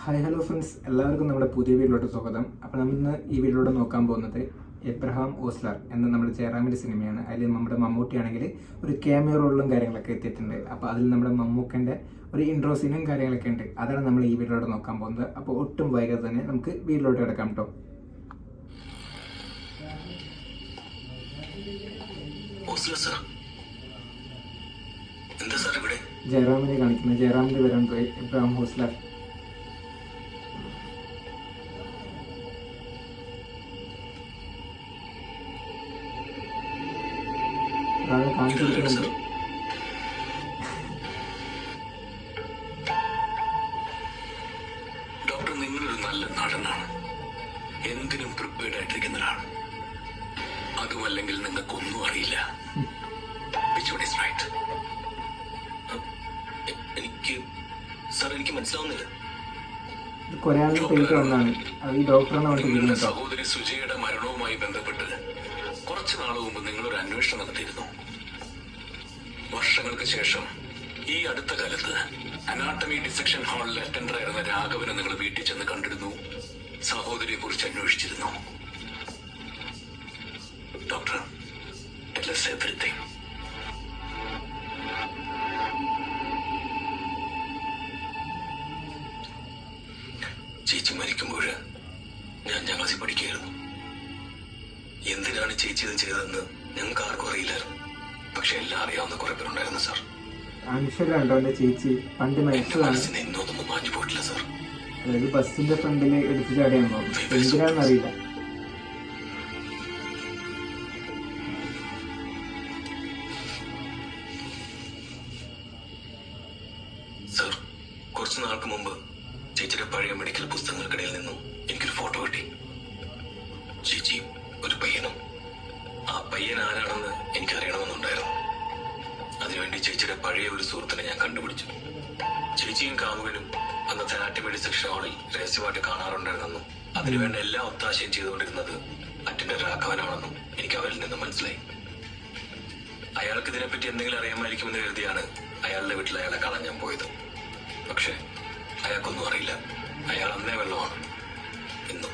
Hi hello friends, എല്ലാവർക്കും നമ്മുടെ പുതിയ വീഡിയോയിലോട്ട് സ്വാഗതം. അപ്പോൾ നമ്മൾ ഇന്ന് ഈ വീഡിയോയിലൂടെ നോക്കാൻ പോകുന്നത് എബ്രഹാം ഓസ്ലർ എന്ന നമ്മുടെ ജയറാമിൻ്റെ സിനിമയാണ്. അതിൽ നമ്മുടെ മമ്മൂട്ടിയാണെങ്കിൽ ഒരു ക്യാമിയോ റോളിലും കാര്യങ്ങളൊക്കെ എത്തിയിട്ടുണ്ട്. അപ്പോൾ അതിൽ നമ്മുടെ മമ്മൂക്കൻ്റെ ഒരു ഇൻട്രോ സീനും കാര്യങ്ങളൊക്കെ ഉണ്ട്. അതാണ് നമ്മൾ ഈ വീഡിയോയിലൂടെ നോക്കാൻ പോകുന്നത്. അപ്പോൾ ഒട്ടും വൈകാതെ തന്നെ നമുക്ക് വീഡിയോയിലോട്ട് കിടക്കാം കേട്ടോ. ജയറാമിനെ കാണിക്കുന്നത്, ജയറാമിൻ്റെ പേരാണ് എബ്രഹാം ഓസ്ലർ. കാണിച്ചു കൊടുക്കുന്നുണ്ട്. ഡോക്ടർ, നിങ്ങളൊരു നല്ല നടനാണ്, എന്തിനും പ്രിപ്പയർഡ് ആയിട്ടിരിക്കുന്നതാണ്. അതുമല്ലെങ്കിൽ നിങ്ങൾക്കൊന്നും അറിയില്ല. എനിക്ക് മനസ്സിലാവുന്നില്ല. നിങ്ങളുടെ സഹോദരി സുജയുടെ മരണവുമായി ബന്ധപ്പെട്ട് കുറച്ചു നാൾ മുമ്പ് നിങ്ങളൊരു അന്വേഷണം നടത്തിയിരുന്നു. വർഷങ്ങൾക്ക് ശേഷം ഈ അടുത്ത കാലത്ത് അനാട്ടമി ഡിസെക്ഷൻ ഹാളിൽ അറ്റൻഡർ ആയിരുന്ന രാഘവനെ നിങ്ങൾ വീട്ടിൽ ചെന്ന് കണ്ടിരുന്നു. സഹോദരിയെ കുറിച്ച് അന്വേഷിച്ചിരുന്നു. Doctor, tell us everything. ചേച്ചി മരിക്കുമ്പോൾ ഞാൻ ക്ലാസ്സിൽ പഠിക്കുകയായിരുന്നു. എന്തിനാണ് ചേച്ചി ഇത് ചെയ്തതെന്ന് ഞങ്ങൾക്ക് ആർക്കും അറിയില്ലായിരുന്നു. പക്ഷെ എല്ലാം അറിയാവുന്ന കുറെ പേരുണ്ടായിരുന്നു സാർ. ചേച്ചി പണ്ട് മരിച്ചതാണ്. ഇന്നൊന്നും മാഞ്ഞു പോയിട്ടില്ല സാർ. അതായത് ബസ്സിന്റെ ഫ്രണ്ടില് എടുത്തു ചാടിയാണോ എന്തിനാണെന്നറിയില്ല. സാർ, കുറച്ചു നാൾക്ക് മുമ്പ് ചേച്ചിയുടെ പഴയ മെഡിക്കൽ പുസ്തകങ്ങൾക്കിടയിൽ നിന്നും എനിക്കൊരു ഫോട്ടോ കിട്ടി. ചേച്ചിയും ഒരു പയ്യനും. ആ പയ്യൻ ആരാണെന്ന് എനിക്കറിയണമെന്നുണ്ടായിരുന്നു. അതിനുവേണ്ടി ചേച്ചിയുടെ പഴയ ഒരു സുഹൃത്തിനെ ഞാൻ കണ്ടുപിടിച്ചു. ചേച്ചിയും കാമുകനും അന്നത്തെ അനാട്ടമി ഡിസെക്ഷൻ ഹാളിൽ രഹസ്യമായിട്ട് കാണാറുണ്ടായിരുന്നെന്നും അതിനുവേണ്ട എല്ലാ ഒത്താശയും ചെയ്തുകൊണ്ടിരുന്നത് അറ്റൻഡർ രാഘവനാണെന്നും എനിക്ക് അവരിൽ നിന്ന് മനസ്സിലായി. അയാൾക്ക് ഇതിനെപ്പറ്റി എന്തെങ്കിലും അറിയാമായിരിക്കുമെന്ന് കരുതിയാണ് അയാളുടെ വീട്ടിൽ അയാളെ കാണാൻ ഞാൻ പോയത്. പക്ഷെ അയാൾക്കൊന്നും അറിയില്ല. അയാൾ അന്നേ വെള്ളമാണ്, ഇന്നും.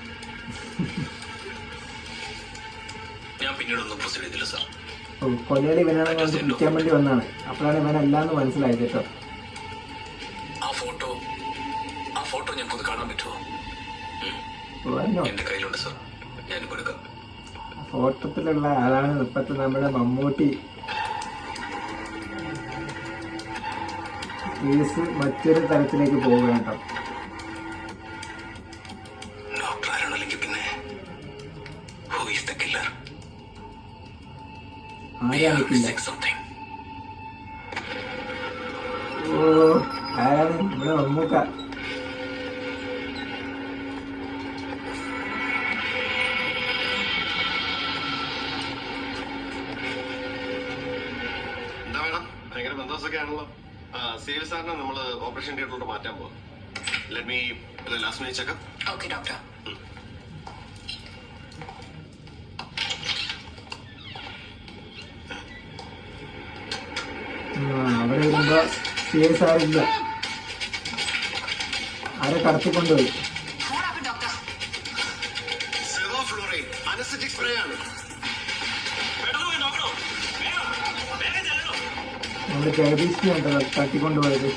ഞാൻ പിന്നീടൊന്നും പ്രൊസീഡ് ചെയ്തില്ല സാർ. കൊലയാളി ഇവനാണെന്ന് വിളിക്കാൻ വേണ്ടി വന്നാണ്. അപ്പോഴാണ് ഇവനല്ലാന്ന് മനസ്സിലായത് കേട്ടോ. ആ ഫോട്ടോ ഞങ്ങൾക്കൊന്ന് കാണാൻ പറ്റുമോ? എന്റെ കയ്യിലുണ്ട് സാർ, ഞാൻ കൊടുക്കാം. ഫോട്ടോത്തിലുള്ള ആളാണ് ഇപ്പത്തെ നമ്മുടെ മമ്മൂട്ടി. കേസ് മറ്റൊരു തരത്തിലേക്ക് പോവുക കേട്ടോ. ഡോക്ടർ ആരാണല്ലെങ്കിൽ പിന്നെ who is the killer? ആരാണ് ഇവിടെ മമ്മൂക്ക? എന്താ മേഡം, ഭയങ്കര ബന്ധോസൊക്കെ ആണല്ലോ. സിവിൽ സാറിനെ നമ്മൾ ഓപ്പറേഷൻ തിയേറ്ററിലോട്ട് മാറ്റാൻ പോവാം. Let me last minute checkup. Okay doctor. അവിടെ വരുമ്പോ സീരിയസ് ആയില്ല. ആരെ കടത്തിക്കൊണ്ടുപോയി. അനസ്തെറ്റിക് സ്പ്രേ ആണ്. നമ്മുടെ ജഗദീഷിനെ തട്ടിക്കൊണ്ടുപോയത്.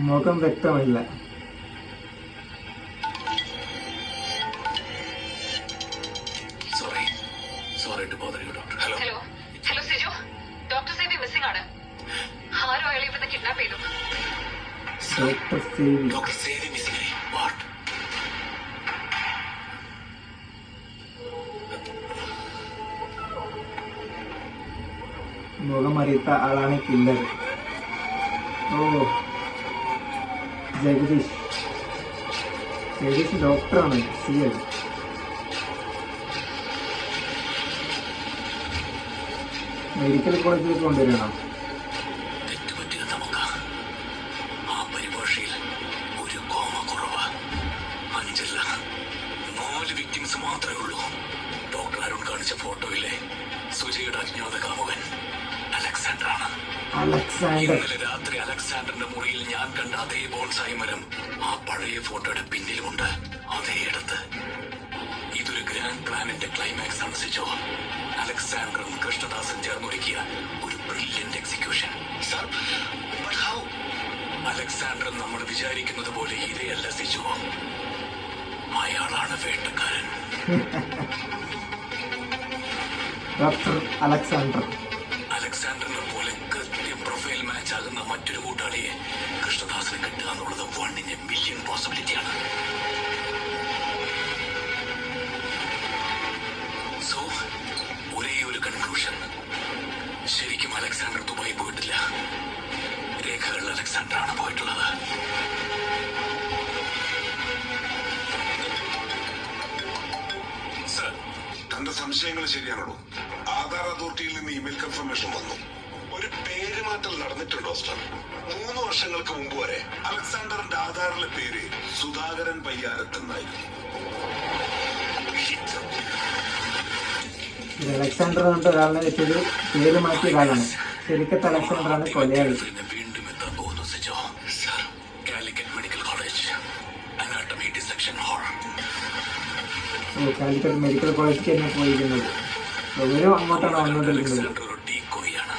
മുഖം വ്യക്തമല്ല. മുഖം അറിയാത്ത ആളാണ് കില്ലർ. ഓ, ജഗദീഷ് ഡോക്ടറാണ്. സിഐ മെഡിക്കൽ കോളേജിലേക്ക് കൊണ്ടുവരണം. ജെച്ചിയുടെ അജ്ഞാത കാമുകൻ അലക്സാണ്ടറാണ്. അലക്സാണ്ടർ. ഇന്നലെ രാത്രി അലക്സാണ്ടറിന്റെ മുറിയിൽ ഞാൻ കണ്ട അതേ ബോൺസായി മരം ആ പഴയ ഫോട്ടോയുടെ പിന്നിലുമുണ്ട്. അതേ ഇടത്ത്. ഇതൊരു ഗ്രാൻഡ് പ്ലാനിന്റെ ക്ലൈമാക്സ് ആണ് സിജോ. അലക്സാണ്ടറും കൃഷ്ണദാസും ചേർന്നൊരുക്കിയ ഒരു ബ്രില്യന്റ് എക്സിക്യൂഷൻ. അലക്സാണ്ടർ നമ്മൾ വിചാരിക്കുന്നത് പോലെ ഇരയല്ല സിജോ. അയാളാണ് വേട്ടക്കാരൻ. Doctor Alexander. അലക്സാണ്ടറിനെ പോലെ കൃത്യം പ്രൊഫൈൽ മാച്ച് ആകുന്ന മറ്റൊരു കൂട്ടാളിയെ കൃഷ്ണദാസിന് കിട്ടുക എന്നുള്ളത് 1 in a million പോസിബിലിറ്റിയാണ്. സോ ഒരേ ഒരു കൺക്ലൂഷൻ, ശരിക്കും അലക്സാണ്ടർ ദുബായി പോയിട്ടില്ല. രേഖകളിൽ അലക്സാണ്ടറാണ് പോയിട്ടുള്ളത്. സർ, തന്റെ സംശയങ്ങൾ ശരിയാണല്ലോ. ആധാർ അതോറിറ്റിയിൽ നിന്ന് ഇമെയിൽ കൺഫർമേഷൻ വന്നു. ഒരു പേരുമാറ്റൽ നടന്നിട്ടുണ്ടോ സർ? 3 വർഷങ്ങൾക്ക് മുമ്പ് വരെ അലക്സാണ്ടറിന്റെ ആധാറിലെ പേര് സുധാകരൻ പയ്യാരത്ത് എന്നായിരുന്നു. അലക്സാണ്ടർ എന്നിട്ട് ഒരാളിനെ വെച്ചത് പേര് മാറ്റിയ ഒരാളാണ്. ശരിക്കത്തെ അലക്സാണ്ടറാണ് കൊലയാളി. വീണ്ടും എത്താൻ പോകുന്നു Sijo. Sir, Calicut medical college anatomy dissection hall. Calicut medical കോളേജിലേക്ക് തന്നെ പോയിരിക്കുന്നത്. ഓരോ അങ്ങോട്ടാണ് വന്നുകൊണ്ടിരിക്കുന്നത്. അലക്സാണ്ടർ ഒരു ഡീകോയാണ്.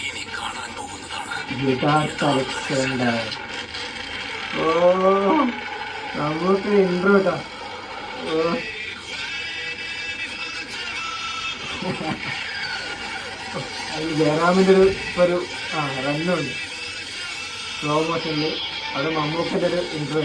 ഇനി കാണാൻ പോകുന്നതാണ് യഥാർത്ഥ അലക്സാണ്ടർ. ഓ, നമുക്ക് ഇൻട്രോ കേട്ടോ. ഓ, അത് ജയറാമിൻ്റെ ഒരു റണ്ണുണ്ട് സ്ലോ മോഷനിൽ. അത് മമ്മൂക്കിൻ്റെ ഒരു ഇൻട്രോ.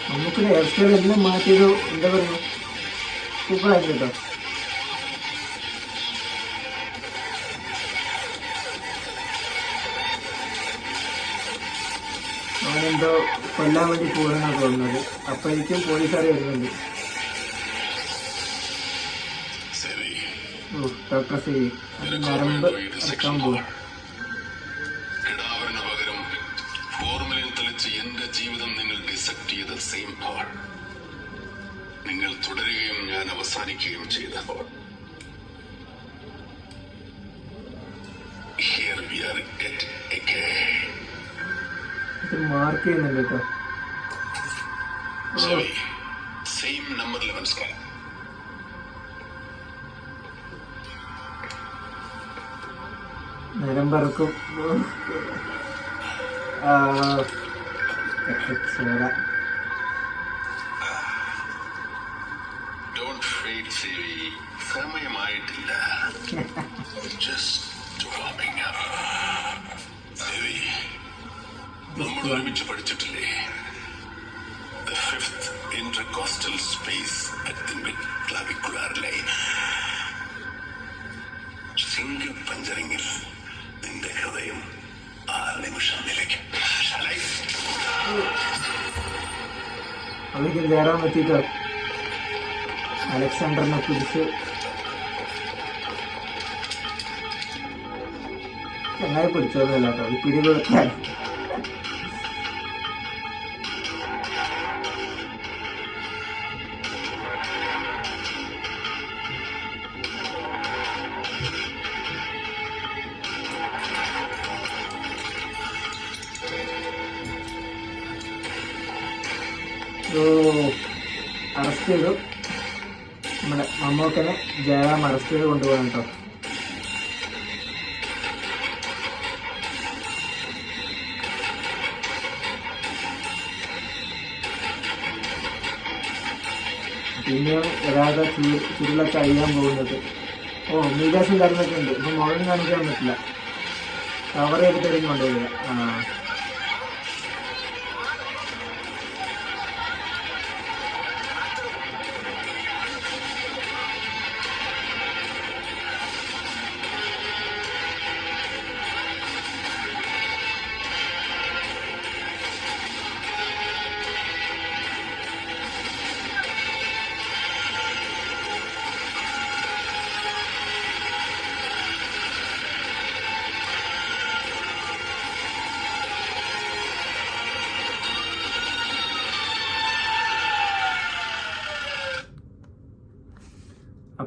മമ്മൂക്കിൻ്റെ ഹെയർ സ്റ്റൈൽ എല്ലാം മാറ്റിയത് എന്താ പറയുക, സൂപ്പറായിരുന്നു കേട്ടോ. അവനെന്തോ കൊല്ലാൻ വേണ്ടി പോകുമെന്നാണ് തോന്നുന്നത്. അപ്പോഴേക്കും പോലീസുകാർ വരുന്നുണ്ട്. ഡോക്ടർ സി നരമ്പ് അടക്കാൻ പോകും. കിടാവിന് പകരം ഫോർമുലയിൽ തെളിച്ച് എന്റെ ജീവിതം നിങ്ങൾ ഡിസെക്ട് ചെയ്ത സെയിം പവർ നിങ്ങൾ തുടരുകയും ഞാൻ അവസാനിക്കുകയും ചെയ്ത power. Here we are at again. ഇത് മാർക്ക് ചെയ്യുന്നുണ്ട് കേട്ടോ. Same number 11 scan. നരമ്പറക്കും. Don't fade, Sevi. സമയമായിട്ടില്ല. Just warming up. Sevi, നമ്മൾ ഒരുമിച്ച് പഠിച്ചിട്ടില്ലേ? The 5th intercostal space at the mid-clavicular line. Single പഞ്ചറിങ്ങിൽ നിന്റെ ഹൃദയം ആ നിമിഷം നിലയ്ക്കും. അവർക്ക് കയറാൻ പറ്റിയിട്ടോ. അലക്സാണ്ടറിനെ കുറിച്ച് ചങ്ങായി പിടിച്ചതല്ല കേട്ടോ, അത് പിടികൊടുക്കാൻ. അറസ്റ്റ് ചെയ്തു. നമ്മുടെ മമ്മൂക്കനെ ജയറാം അറസ്റ്റ് ചെയ്ത് കൊണ്ടുപോകണം കേട്ടോ. പിന്നെയാണ് യഥാർത്ഥ ചുരുളൊക്കെ അഴിയാൻ പോകുന്നത്. ഓ, മീഡിയാസും കാര്യങ്ങളൊക്കെ ഉണ്ട്. ഇപ്പം മുഖം കാണിക്കാൻ പറ്റില്ല, കവർ ചെയ്തിട്ട് കൊണ്ടുവരിക.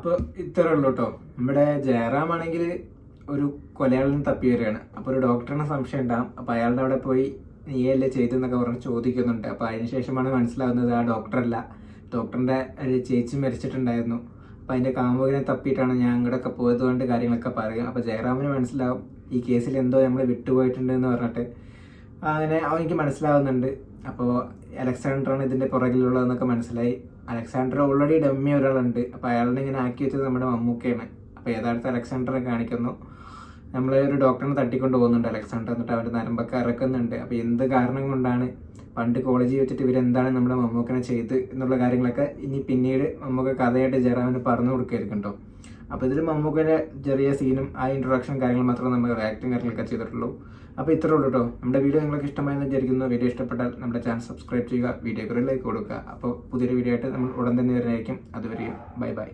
അപ്പോൾ ഇത്രേ ഉള്ളൂ കേട്ടോ. നമ്മുടെ ജയറാം ആണെങ്കിൽ ഒരു കൊലയാളിനെ തപ്പി വരികയാണ്. അപ്പോൾ ഒരു ഡോക്ടറിന് സംശയം ഉണ്ടാകും. അപ്പോൾ അയാളുടെ അവിടെ പോയി നീയല്ലേ ചെയ്തെന്നൊക്കെ പറഞ്ഞ് ചോദിക്കുന്നുണ്ട്. അപ്പോൾ അതിന് ശേഷമാണ് മനസ്സിലാവുന്നത് ആ ഡോക്ടറല്ല, ഡോക്ടറിൻ്റെ ഒരു ചേച്ചി മരിച്ചിട്ടുണ്ടായിരുന്നു. അപ്പോൾ അതിൻ്റെ കാമുകനെ തപ്പിയിട്ടാണ് ഞാൻ അങ്ങോട്ടൊക്കെ പോയതുകൊണ്ട് കാര്യങ്ങളൊക്കെ പറയുക. അപ്പോൾ ജയറാമിന് മനസ്സിലാവും ഈ കേസിൽ എന്തോ നമ്മൾ വിട്ടുപോയിട്ടുണ്ട് എന്ന് പറഞ്ഞിട്ട്. അങ്ങനെ അവനിക്ക് മനസ്സിലാവുന്നുണ്ട്. അപ്പോൾ അലക്സാണ്ടറാണ് ഇതിൻ്റെ പുറകിലുള്ളതെന്നൊക്കെ മനസ്സിലായി. അലക്സാണ്ടർ ഓൾറെഡി ഡമ്മി ഒരാളുണ്ട്. അപ്പോൾ അയാളിനെ ഇങ്ങനെ ആക്കി വെച്ചത് നമ്മുടെ മമ്മൂക്കയാണ്. അപ്പോൾ യഥാർത്ഥ അലക്സാണ്ടറെ കാണിക്കുന്നു. നമ്മളെ ഒരു ഡോക്ടറിനെ തട്ടിക്കൊണ്ട് പോകുന്നുണ്ട് അലക്സാണ്ടർ. എന്നിട്ട് അവൻ്റെ നരമ്പൊക്കെ ഇറക്കുന്നുണ്ട്. അപ്പോൾ എന്ത് കാരണം കൊണ്ടാണ് പണ്ട് കോളേജിൽ വെച്ചിട്ട് ഇവരെന്താണ് നമ്മുടെ മമ്മൂക്കനെ ചെയ്ത് എന്നുള്ള കാര്യങ്ങളൊക്കെ ഇനി പിന്നീട് മമ്മൂക്ക കഥയായിട്ട് ജയറാമിന് പറഞ്ഞു കൊടുക്കുകയായിരിക്കും കേട്ടോ. അപ്പോൾ ഇതിൽ മമ്മൂക്കയുടെ ചെറിയ സീനും ആ ഇൻട്രൊഡക്ഷൻ കാര്യങ്ങൾ മാത്രമേ നമ്മൾ ആക്ടിങ് കാര്യങ്ങളൊക്കെ ചെയ്തിട്ടുള്ളൂ. അപ്പോൾ ഇത്രേ ഉള്ളൂ കേട്ടോ. നമ്മുടെ വീഡിയോ നിങ്ങൾക്ക് ഇഷ്ടമായെന്ന് വിചാരിക്കുന്നു. വീഡിയോ ഇഷ്ടപ്പെട്ടാൽ നമ്മുടെ ചാനൽ സബ്സ്ക്രൈബ് ചെയ്യുക, വീഡിയോക്ക് ഒരു ലൈക്ക് കൊടുക്കുക. അപ്പോൾ പുതിയൊരു വീഡിയോ ആയിട്ട് നമ്മൾ ഉടൻ തന്നെ വരുന്നതായിരിക്കും. അതുവരെയും ബൈ ബൈ.